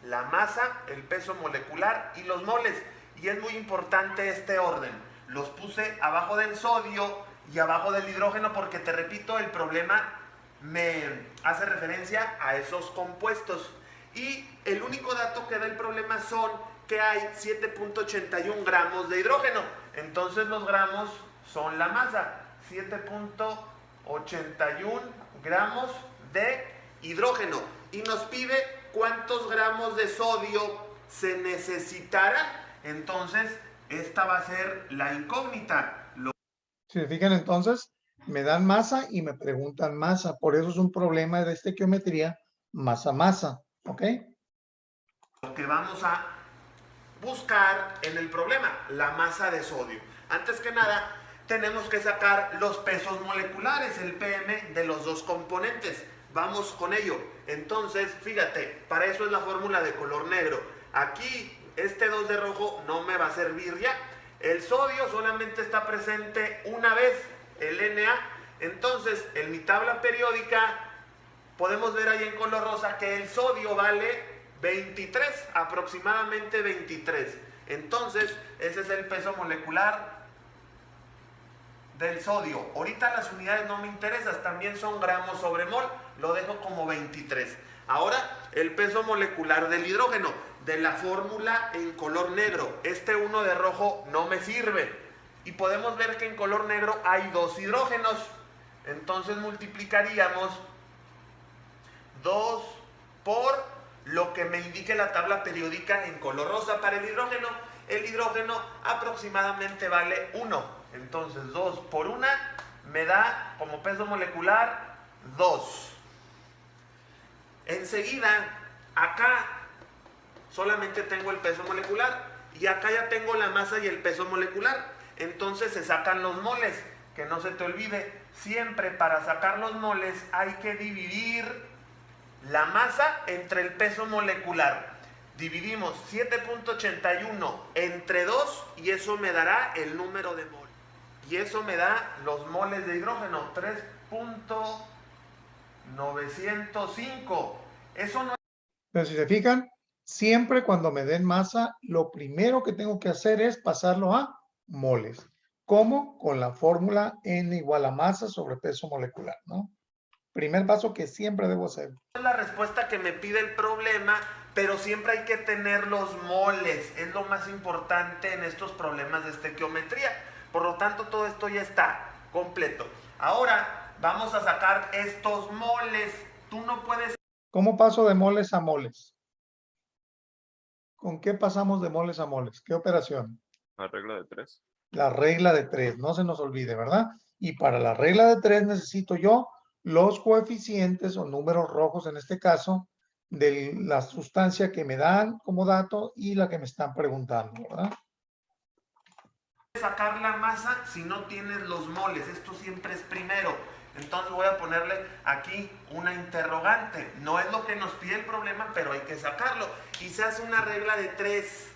La masa, el peso molecular y los moles. Y es muy importante este orden. Los puse abajo del sodio y abajo del hidrógeno porque, te repito, el problema me hace referencia a esos compuestos. Y el único dato que da el problema son que hay 7.81 gramos de hidrógeno. Entonces los gramos son la masa. 7.81 gramos de hidrógeno. Y nos pide cuántos gramos de sodio se necesitará. Entonces esta va a ser la incógnita. Si se fijan entonces, me dan masa y me preguntan masa. Por eso es un problema de estequiometría masa-masa. ¿Ok? Lo que vamos a buscar en el problema, la masa de sodio. Antes que nada, tenemos que sacar los pesos moleculares, el PM de los dos componentes. Vamos con ello. Entonces, fíjate, para eso es la fórmula de color negro. Aquí, este 2 de rojo no me va a servir ya. El sodio solamente está presente una vez, el Na. Entonces, en mi tabla periódica, podemos ver ahí en color rosa que el sodio vale 23, aproximadamente 23. Entonces, ese es el peso molecular del sodio. Ahorita las unidades no me interesan, también son gramos sobre mol, lo dejo como 23. Ahora, el peso molecular del hidrógeno, de la fórmula en color negro. Este 1 de rojo no me sirve. Y podemos ver que en color negro hay 2 hidrógenos. Entonces multiplicaríamos 2 por lo que me indique la tabla periódica en color rosa para el hidrógeno. El hidrógeno aproximadamente vale 1. Entonces 2 por 1 me da como peso molecular 2. Enseguida, acá solamente tengo el peso molecular y acá ya tengo la masa y el peso molecular. Entonces se sacan los moles. Que no se te olvide, siempre para sacar los moles hay que dividir la masa entre el peso molecular. Dividimos 7.81 entre 2 y eso me dará el número de mol. Y eso me da los moles de hidrógeno, 3.905. Eso no... Pero si se fijan, siempre cuando me den masa, lo primero que tengo que hacer es pasarlo a moles. ¿Cómo? Con la fórmula N igual a masa sobre peso molecular, ¿no? Primer paso que siempre debo hacer. Es la respuesta que me pide el problema, pero siempre hay que tener los moles. Es lo más importante en estos problemas de estequiometría. Por lo tanto, todo esto ya está completo. Ahora vamos a sacar estos moles. Tú no puedes... ¿Cómo paso de moles a moles? ¿Con qué pasamos de moles a moles? ¿Qué operación? La regla de 3. La regla de 3, no se nos olvide, ¿verdad? Y para la regla de 3 necesito yo los coeficientes o números rojos, en este caso, de la sustancia que me dan como dato y la que me están preguntando, ¿verdad? sacar la masa si no tienes los moles. Esto siempre es primero. Entonces voy a ponerle aquí una interrogante. No es lo que nos pide el problema, pero hay que sacarlo. Y se hace una regla de 3.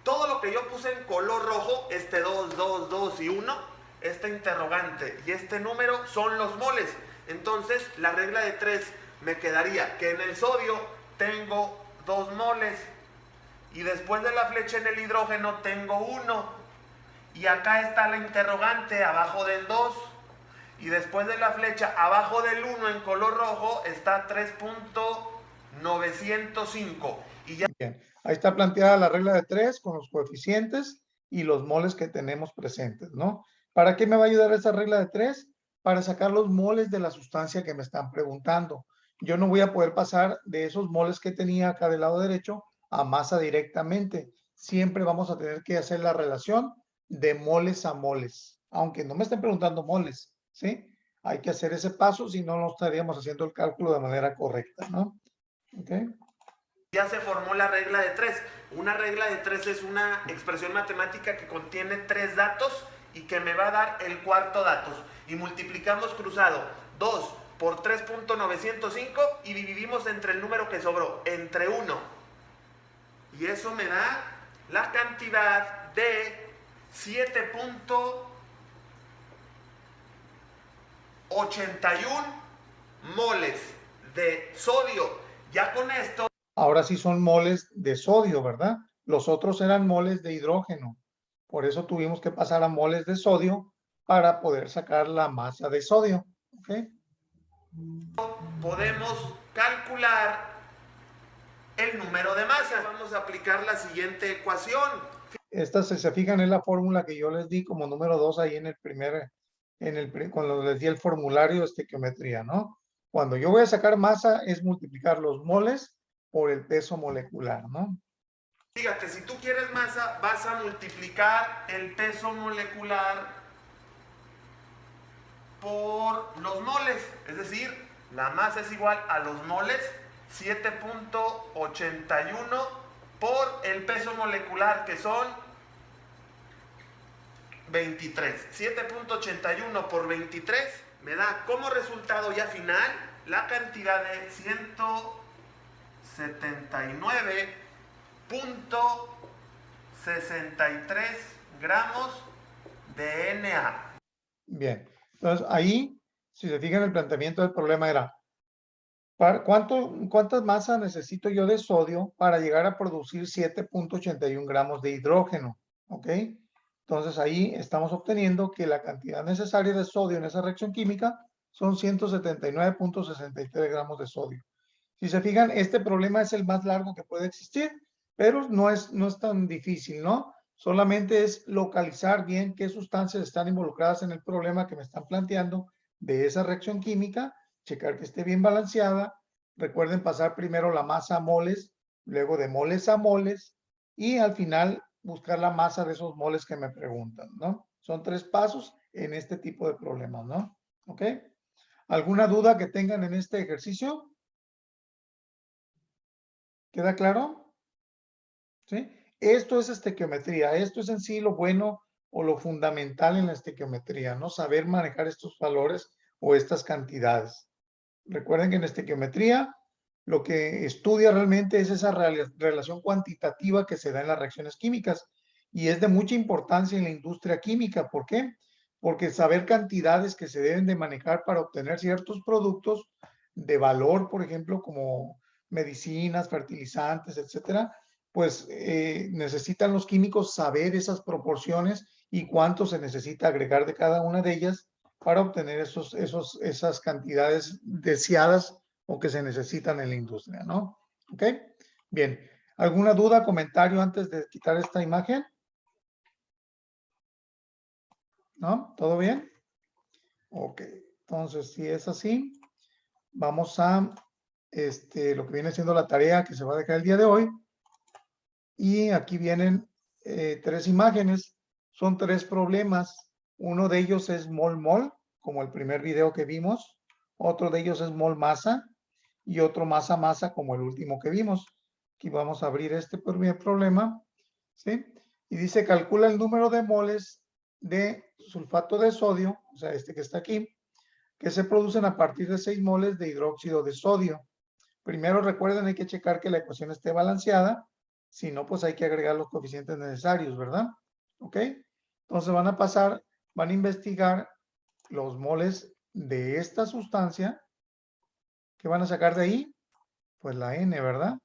Todo lo que yo puse en color rojo, este 2, 2, 2 y 1, este interrogante y este número son los moles. Entonces la regla de 3 me quedaría que en el sodio tengo 2 moles y después de la flecha en el hidrógeno tengo 1. Y acá está la interrogante abajo del 2. Y después de la flecha abajo del 1 en color rojo está 3.905. Y ya... Bien, ahí está planteada la regla de 3 con los coeficientes y los moles que tenemos presentes, ¿no? ¿Para qué me va a ayudar esa regla de 3? Para sacar los moles de la sustancia que me están preguntando. Yo no voy a poder pasar de esos moles que tenía acá del lado derecho a masa directamente. Siempre vamos a tener que hacer la relación de moles a moles, aunque no me estén preguntando moles, ¿sí? Hay que hacer ese paso, si no, no estaríamos haciendo el cálculo de manera correcta, ¿no? ¿Ok? Ya se formó la regla de 3. Una regla de 3 es una expresión matemática que contiene 3 datos y que me va a dar el cuarto dato. Y multiplicamos cruzado 2 por 3.905 y dividimos entre el número que sobró, entre 1. Y eso me da la cantidad de 7.81 moles de sodio. Ya con esto... Ahora sí son moles de sodio, ¿verdad? Los otros eran moles de hidrógeno. Por eso tuvimos que pasar a moles de sodio para poder sacar la masa de sodio. ¿Ok? Podemos calcular el número de masa. Vamos a aplicar la siguiente ecuación. Esta, si se fijan, es la fórmula que yo les di como número 2 ahí en el primer, cuando les di el formulario de estequiometría, ¿no? Cuando yo voy a sacar masa es multiplicar los moles por el peso molecular, ¿no? Fíjate, si tú quieres masa, vas a multiplicar el peso molecular por los moles. Es decir, la masa es igual a los moles, 7.81 por el peso molecular, que son 23. 7.81 por 23 me da como resultado ya final la cantidad de 179.63 gramos de Na. Bien, entonces ahí, si se fijan, el planteamiento del problema era, ¿cuántas masas necesito yo de sodio para llegar a producir 7.81 gramos de hidrógeno? ¿Ok? Entonces ahí estamos obteniendo que la cantidad necesaria de sodio en esa reacción química son 179.63 gramos de sodio. Si se fijan, este problema es el más largo que puede existir, pero no es tan difícil, ¿no? Solamente es localizar bien qué sustancias están involucradas en el problema que me están planteando de esa reacción química, checar que esté bien balanceada. Recuerden pasar primero la masa a moles, luego de moles a moles y al final buscar la masa de esos moles que me preguntan, ¿no? Son 3 pasos en este tipo de problemas, ¿no? ¿Ok? ¿Alguna duda que tengan en este ejercicio? ¿Queda claro? ¿Sí? Esto es estequiometría. Esto es en sí lo bueno o lo fundamental en la estequiometría, ¿no? Saber manejar estos valores o estas cantidades. Recuerden que en estequiometría lo que estudia realmente es esa relación cuantitativa que se da en las reacciones químicas y es de mucha importancia en la industria química. ¿Por qué? Porque saber cantidades que se deben de manejar para obtener ciertos productos de valor, por ejemplo, como medicinas, fertilizantes, etcétera, pues necesitan los químicos saber esas proporciones y cuánto se necesita agregar de cada una de ellas para obtener esas cantidades deseadas o que se necesitan en la industria, ¿no? ¿Ok? Bien. ¿Alguna duda, comentario antes de quitar esta imagen? ¿No? ¿Todo bien? Ok. Entonces, si es así, vamos a lo que viene siendo la tarea que se va a dejar el día de hoy. Y aquí vienen 3 imágenes. Son 3 problemas. Uno de ellos es mol-mol, como el primer video que vimos. Otro de ellos es mol-masa. Y otro masa-masa, como el último que vimos. Aquí vamos a abrir este primer problema. ¿Sí? Y dice, calcula el número de moles de sulfato de sodio, o sea, este que está aquí, que se producen a partir de 6 moles de hidróxido de sodio. Primero recuerden, hay que checar que la ecuación esté balanceada. Si no, pues hay que agregar los coeficientes necesarios, ¿verdad? ¿Ok? Entonces van a investigar los moles de esta sustancia. ¿Qué van a sacar de ahí? Pues la N, ¿verdad?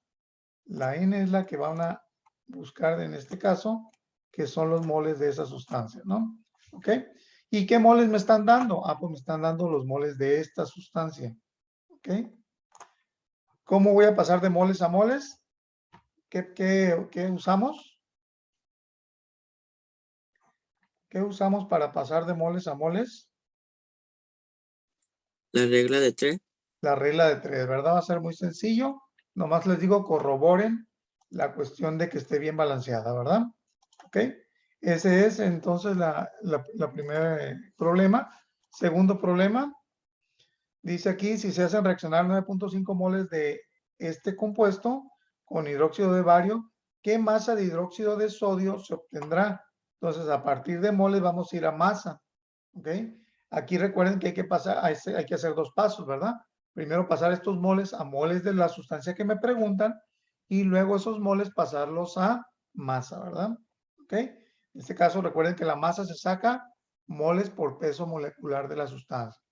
La N es la que van a buscar en este caso, que son los moles de esa sustancia, ¿no? ¿Ok? ¿Y qué moles me están dando? Ah, pues me están dando los moles de esta sustancia. ¿Ok? ¿Cómo voy a pasar de moles a moles? ¿Qué usamos? ¿Qué usamos para pasar de moles a moles? La regla de 3. La regla de 3, ¿verdad? Va a ser muy sencillo. Nomás les digo, corroboren la cuestión de que esté bien balanceada, ¿verdad? ¿Ok? Ese es entonces la primer problema. Segundo problema, dice aquí, si se hacen reaccionar 9.5 moles de este compuesto con hidróxido de bario, ¿qué masa de hidróxido de sodio se obtendrá? Entonces, a partir de moles vamos a ir a masa. ¿Ok? Aquí recuerden que hay que pasar, hay que hacer 2 pasos, ¿verdad? Primero pasar estos moles a moles de la sustancia que me preguntan y luego esos moles pasarlos a masa, ¿verdad? ¿Ok? En este caso recuerden que la masa se saca moles por peso molecular de la sustancia.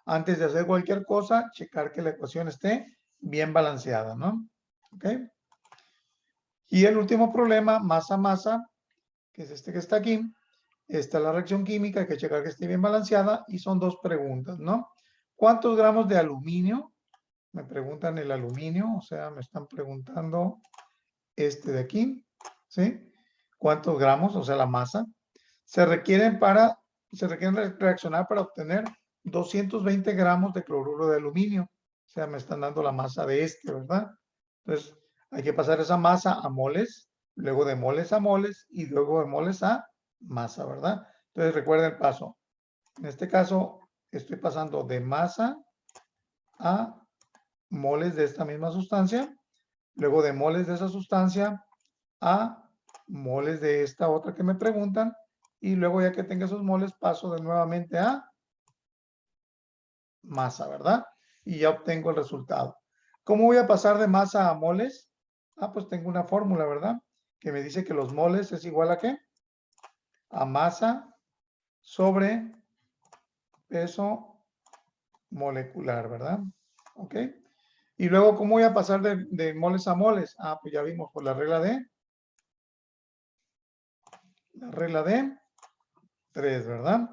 Antes de hacer cualquier cosa, checar que la ecuación esté bien balanceada, ¿no? ¿Ok? Y el último problema, masa-masa, que es este que está aquí. Esta es la reacción química, hay que checar que esté bien balanceada y son 2 preguntas, ¿no? ¿Cuántos gramos de aluminio? Me preguntan el aluminio, o sea, me están preguntando este de aquí, ¿sí? ¿Cuántos gramos? O sea, la masa. Se requieren reaccionar para obtener 220 gramos de cloruro de aluminio. O sea, me están dando la masa de este, ¿verdad? Entonces, hay que pasar esa masa a moles, luego de moles a moles y luego de moles a masa, ¿verdad? Entonces, recuerden el paso. En este caso, estoy pasando de masa a moles de esta misma sustancia, luego de moles de esa sustancia a moles de esta otra que me preguntan, y luego ya que tenga esos moles paso de nuevamente a masa, ¿verdad? Y ya obtengo el resultado. ¿Cómo voy a pasar de masa a moles? Ah, pues tengo una fórmula, ¿verdad? Que me dice que los moles es igual a ¿qué? A masa sobre peso molecular, ¿verdad? ¿Ok? Y luego, ¿cómo voy a pasar de moles a moles? Ah, pues ya vimos por la regla de 3, ¿verdad?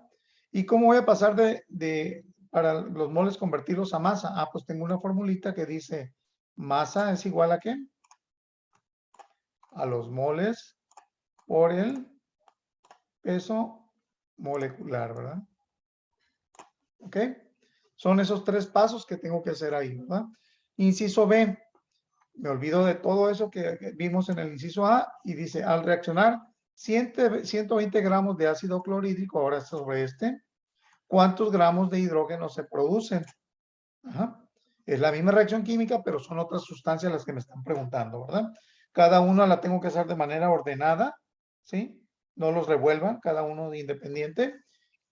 ¿Y cómo voy a pasar para los moles convertirlos a masa? Ah, pues tengo una formulita que dice masa es igual a ¿qué? A los moles por el peso molecular, ¿verdad? ¿Ok? Son esos 3 pasos que tengo que hacer ahí, ¿verdad? Inciso B. Me olvido de todo eso que vimos en el inciso A y dice, al reaccionar 120 gramos de ácido clorhídrico, ahora sobre ¿cuántos gramos de hidrógeno se producen? Ajá. Es la misma reacción química, pero son otras sustancias las que me están preguntando, ¿verdad? Cada una la tengo que hacer de manera ordenada, ¿sí? No los revuelvan, cada uno independiente,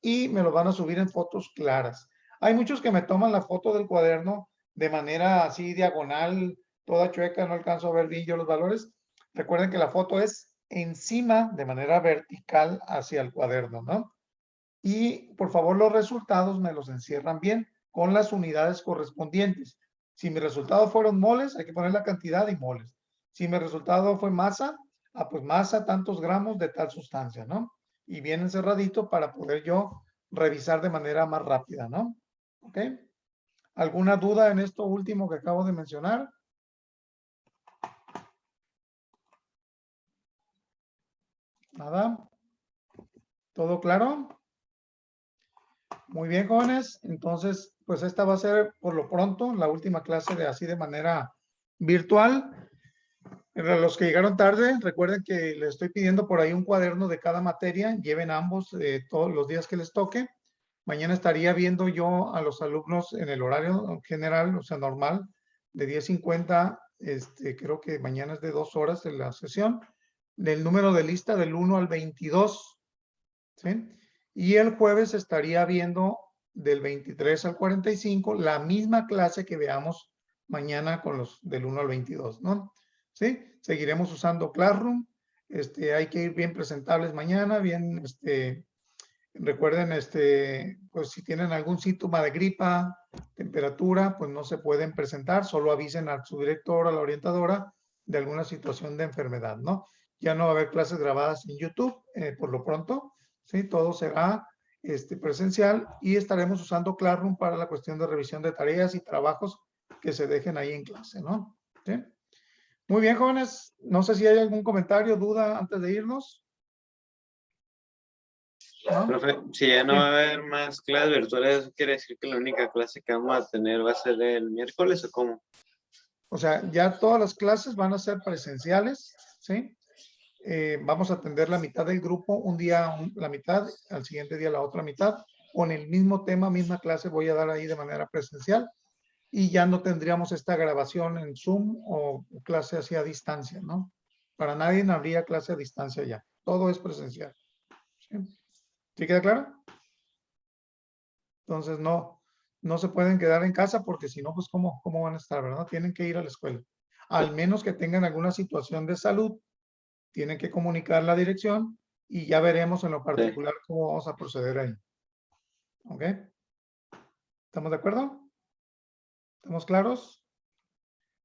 y me los van a subir en fotos claras. Hay muchos que me toman la foto del cuaderno de manera así diagonal, toda chueca, no alcanzo a ver bien yo los valores. Recuerden que la foto es encima, de manera vertical hacia el cuaderno, ¿no? Y por favor los resultados me los encierran bien con las unidades correspondientes. Si mi resultado fueron moles, hay que poner la cantidad de moles. Si mi resultado fue masa, pues masa tantos gramos de tal sustancia, ¿no? Y bien encerradito para poder yo revisar de manera más rápida, ¿no? ¿Ok? ¿Alguna duda en esto último que acabo de mencionar? ¿Nada? ¿Todo claro? Muy bien, jóvenes. Entonces, pues esta va a ser por lo pronto la última clase de así de manera virtual. Para los que llegaron tarde, recuerden que les estoy pidiendo por ahí un cuaderno de cada materia. Lleven ambos todos los días que les toque. Mañana estaría viendo yo a los alumnos en el horario general, o sea, normal, de 10:50. Creo que mañana es de 2 horas en la sesión, del número de lista del 1 al 22. ¿Sí? Y el jueves estaría viendo del 23 al 45 la misma clase que veamos mañana con los del 1 al 22, ¿no? ¿Sí? Seguiremos usando Classroom. Hay que ir bien presentables mañana, bien, recuerden, pues si tienen algún síntoma de gripa, temperatura, pues no se pueden presentar, solo avisen a su director, a la orientadora, de alguna situación de enfermedad, ¿no? Ya no va a haber clases grabadas en YouTube, por lo pronto, ¿sí? Todo será presencial y estaremos usando Classroom para la cuestión de revisión de tareas y trabajos que se dejen ahí en clase, ¿no? ¿Sí? Muy bien, jóvenes. No sé si hay algún comentario, duda antes de irnos. ¿No? Profe, si ya no va a haber más clases virtuales, ¿eso quiere decir que la única clase que vamos a tener va a ser el miércoles o cómo? O sea, ya todas las clases van a ser presenciales, ¿sí? Vamos a atender la mitad del grupo, un día la mitad, al siguiente día la otra mitad, con el mismo tema, misma clase voy a dar ahí de manera presencial y ya no tendríamos esta grabación en Zoom o clase así a distancia, ¿no? Para nadie habría clase a distancia ya, todo es presencial. ¿Sí? ¿Sí queda claro? Entonces no se pueden quedar en casa porque si no, pues ¿cómo van a estar, verdad? Tienen que ir a la escuela. Al menos que tengan alguna situación de salud, tienen que comunicar la dirección y ya veremos en lo particular cómo vamos a proceder ahí. ¿Ok? ¿Estamos de acuerdo? ¿Estamos claros?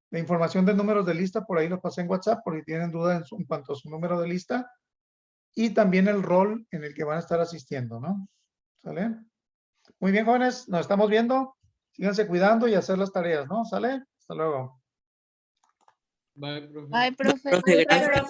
La información de números de lista por ahí los pasé en WhatsApp por si tienen duda en cuanto a su número de lista y también el rol en el que van a estar asistiendo, ¿no? ¿Sale? Muy bien, jóvenes, nos estamos viendo. Síganse cuidando y hacer las tareas, ¿no? ¿Sale? Hasta luego. Bye, profe. Bye, profe. Profe, gracias.